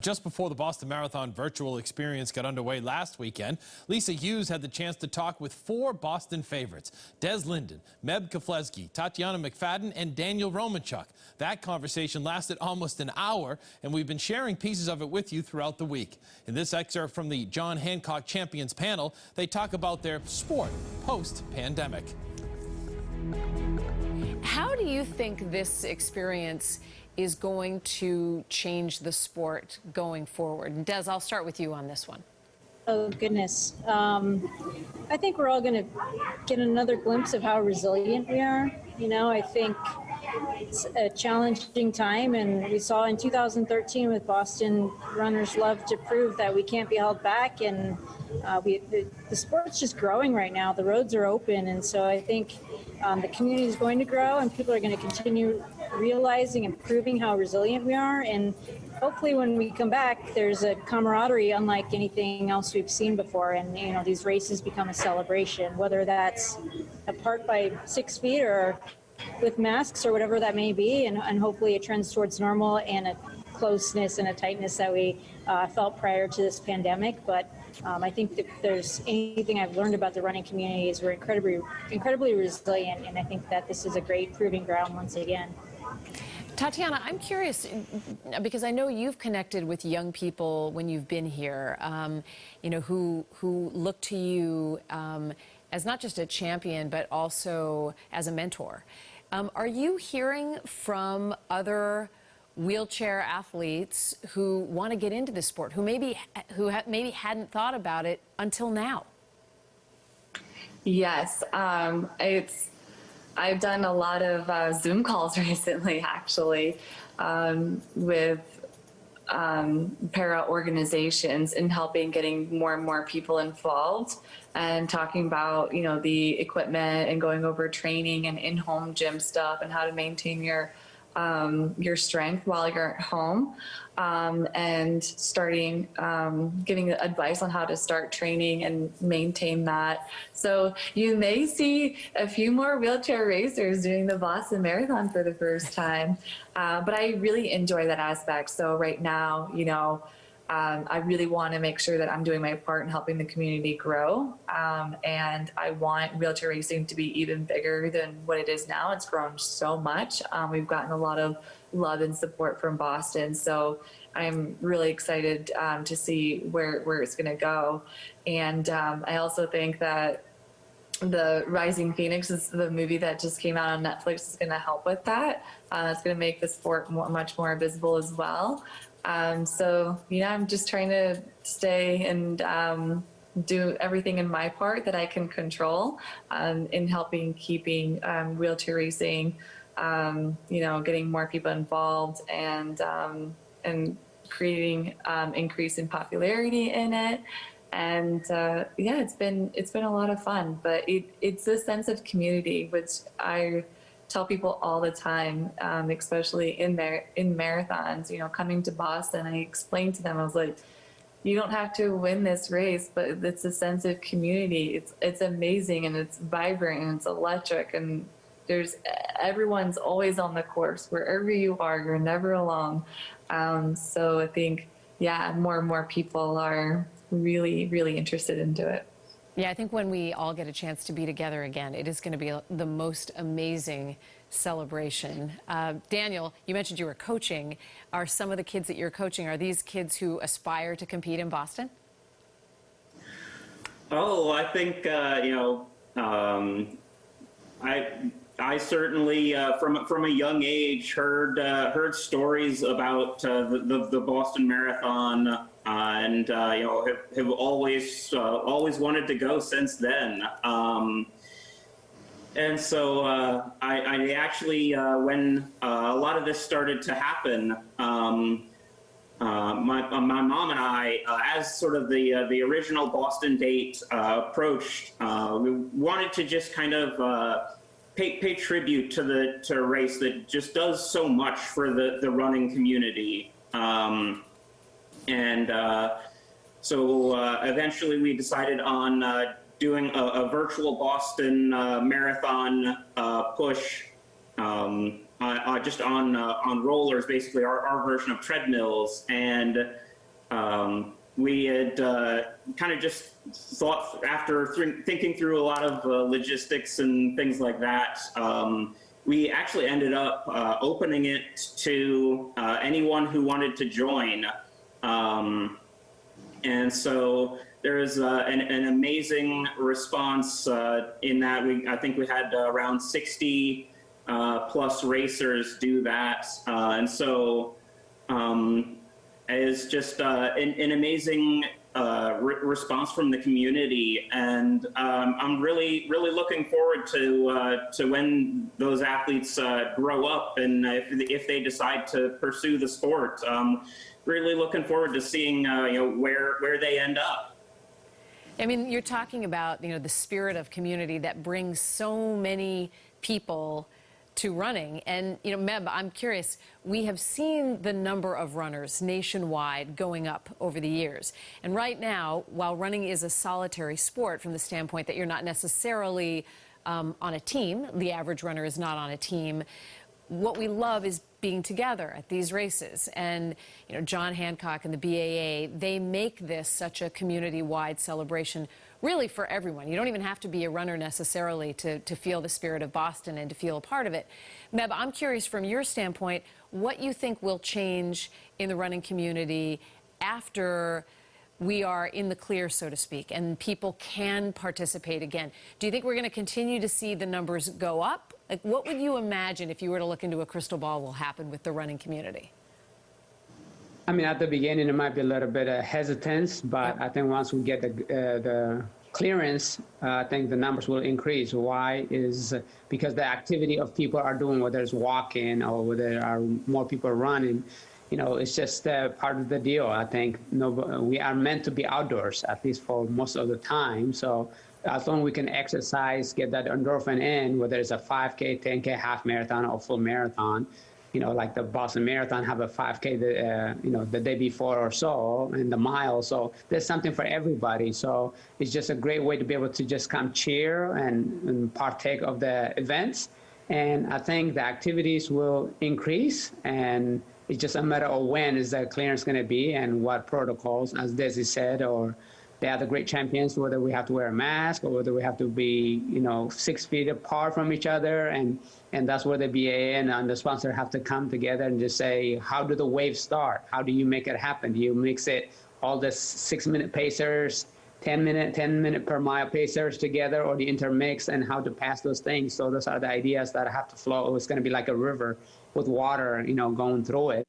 Just before the Boston Marathon virtual experience got underway last weekend, Lisa Hughes had the chance to talk with 4 Boston favorites: Des Linden, Meb Keflezighi, Tayana McFadden, and Daniel Romanchuk. That conversation lasted almost an hour, and we've been sharing pieces of it with you throughout the week. In this excerpt from the John Hancock Champions panel, they talk about their sport post-pandemic. How do you think this experience is going to change the sport going forward? And Des, I'll start with you on this one. Oh, goodness. I think we're all going to get another glimpse of how resilient we are. You know, I think it's a challenging time, and we saw in 2013 with Boston, runners love to prove that we can't be held back, and the sport's just growing right now. The roads are open, and so I think the community is going to grow, and people are going to continue realizing and proving how resilient we are. And hopefully when we come back, there's a camaraderie unlike anything else we've seen before. And, you know, these races become a celebration, whether that's apart by 6 feet or with masks or whatever that may be. And hopefully it trends towards normal and a closeness and a tightness that we felt prior to this pandemic. But I think that there's anything I've learned about the running community is we're incredibly resilient. And I think that this is a great proving ground once again. Tayana, I'm curious, because I know you've connected with young people when you've been here, you know, who look to you as not just a champion, but also as a mentor. Are you hearing from other wheelchair athletes who want to get into this sport, who maybe hadn't thought about it until now? Yes, I've done a lot of Zoom calls recently, actually, with para organizations and helping getting more and more people involved and talking about, you know, the equipment and going over training and in-home gym stuff and how to maintain your strength while you're at home, and starting giving advice on how to start training and maintain that. So you may see a few more wheelchair racers doing the Boston Marathon for the first time, but I really enjoy that aspect. So right now, you know, I really want to make sure that I'm doing my part in helping the community grow, and I want wheelchair racing to be even bigger than what it is now. It's grown so much. We've gotten a lot of love and support from Boston, so I'm really excited to see where it's going to go. And I also think that the Rising Phoenix is the movie that just came out on Netflix is going to help with that. It's going to make the sport much more visible as well. So, you know, I'm just trying to stay and do everything in my part that I can control in helping keeping wheelchair racing, you know, getting more people involved and creating increase in popularity in it. And yeah, it's been a lot of fun, but it's a sense of community, which I tell people all the time, especially in marathons, you know, coming to Boston, I explained to them, I was like, you don't have to win this race, but it's a sense of community. It's amazing, and it's vibrant, and it's electric, and everyone's always on the course. Wherever you are, you're never alone. So I think, yeah, more and more people are really, really interested into it. Yeah, I think when we all get a chance to be together again, it is going to be the most amazing celebration. Daniel, you mentioned you were coaching. Are some of the kids that you're coaching, are these kids who aspire to compete in Boston? Oh, I think, you know, I certainly, from a young age, heard stories about the Boston Marathon, and you know, have always wanted to go since then. And so I actually, when a lot of this started to happen, my mom and I, as sort of the original Boston date approached, we wanted to just kind of pay tribute to a race that just does so much for the running community. So eventually we decided on doing a virtual Boston Marathon push, just on rollers, basically our version of treadmills. And We had kind of just thought, after thinking through a lot of logistics and things like that, we actually ended up opening it to anyone who wanted to join. And so there is an amazing response in that I think we had around 60 plus racers do that. And so it's just an amazing response from the community. And I'm really looking forward to when those athletes grow up and if they decide to pursue the sport. Really looking forward to seeing where they end up. I mean, you're talking about the spirit of community that brings so many people to running. And Meb, I'm curious, we have seen the number of runners nationwide going up over the years. And right now, while running is a solitary sport from the standpoint that you're not necessarily on a team, the average runner is not on a team, what we love is being together at these races. And John Hancock and the BAA, they make this such a community-wide celebration really for everyone. You don't even have to be a runner necessarily to feel the spirit of Boston and to feel a part of it. Meb, I'm curious from your standpoint what you think will change in the running community after we are in the clear, so to speak, and people can participate again. Do you think we're going to continue to see the numbers go up? Like, what would you imagine, if you were to look into a crystal ball, will happen with the running community? I mean, at the beginning, it might be a little bit of hesitance, but I think once we get the clearance, I think the numbers will increase. Why? Is because the activity of people are doing, whether it's walking or whether there are more people running, it's just part of the deal. I think we are meant to be outdoors, at least for most of the time. So as long as we can exercise, get that endorphin in, whether it's a 5K, 10K, half marathon, or full marathon, like the Boston Marathon have a 5K, the day before or so, and the mile. So there's something for everybody. So it's just a great way to be able to just come cheer and partake of the events. And I think the activities will increase, and it's just a matter of when is the clearance going to be and what protocols, as Desi said, or they are the great champions, whether we have to wear a mask or whether we have to be, 6 feet apart from each other. And that's where the BAA and the sponsor have to come together and just say, how do the waves start? How do you make it happen? Do you mix it, all the 6-minute pacers, 10-minute per mile pacers together, or the intermix, and how to pass those things? So those are the ideas that have to flow. It's going to be like a river with water, going through it.